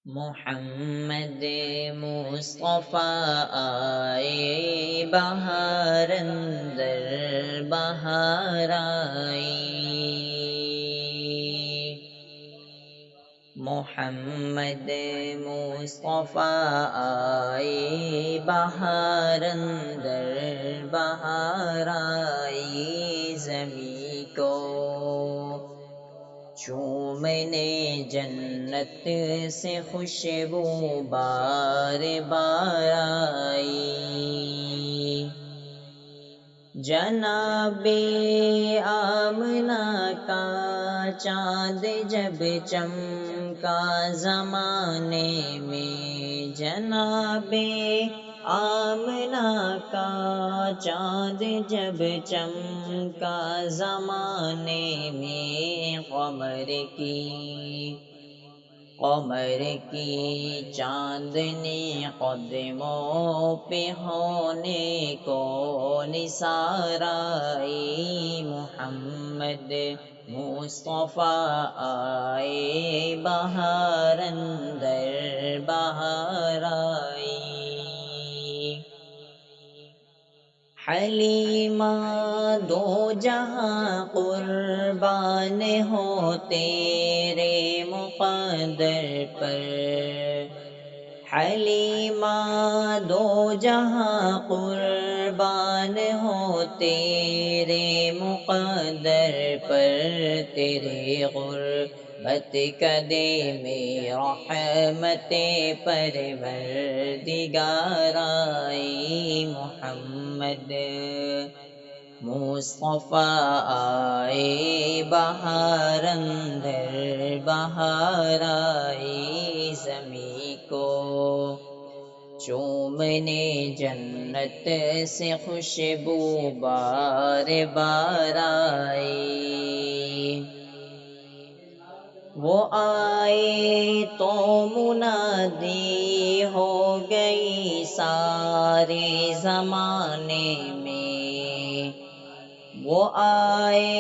محمد مصطفیٰ آئے بہار اندر بہار آئی، محمد مصطفیٰ آئے بہار اندر بہار آئی، زمین کو چومنے جنت سے خوشبو بار بار آئی، جناب آمنہ کا چاند جب چمکا زمانے میں، جناب آمنہ کا چاند جب چمکا زمانے میں، قمر کی چاندنی قدموں پہ ہونے کو نثار آئی، محمد مصطفیٰ آئے بہار اندر بہار آئی، حلیمہ دو جہاں قربان ہو تیرے مقدر پر، حلیمہ دو جہاں قربان ہو تیرے مقدر پر، تیرے غربت کدے میں رحمت پروردگار آئی، محمد مصطفیٰ آئے بہار اندر بہار آئی، زمین کو چومنے جنت سے خوشبو بار بار آئی، وہ آئے تو منادی ہو گئی سارے زمانے میں، وہ آئے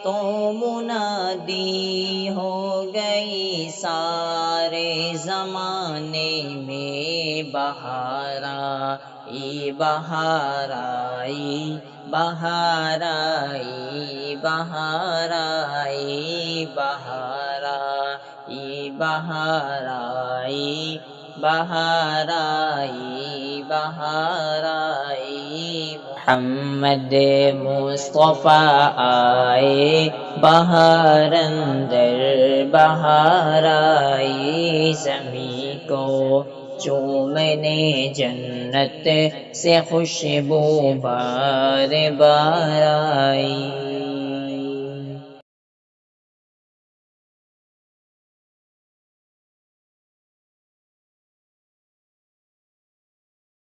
تو منادی ہو گئی سارے زمانے میں، بہار آئی بہار آئی بہار آئی بہار آئی بہار آئی بہار آئی بہار آئی بہار آئی، محمد مصطفیٰ آئے بہار اندر بہار آئی، زمین کو چومنے جنت سے خوشبو بار بار آئی۔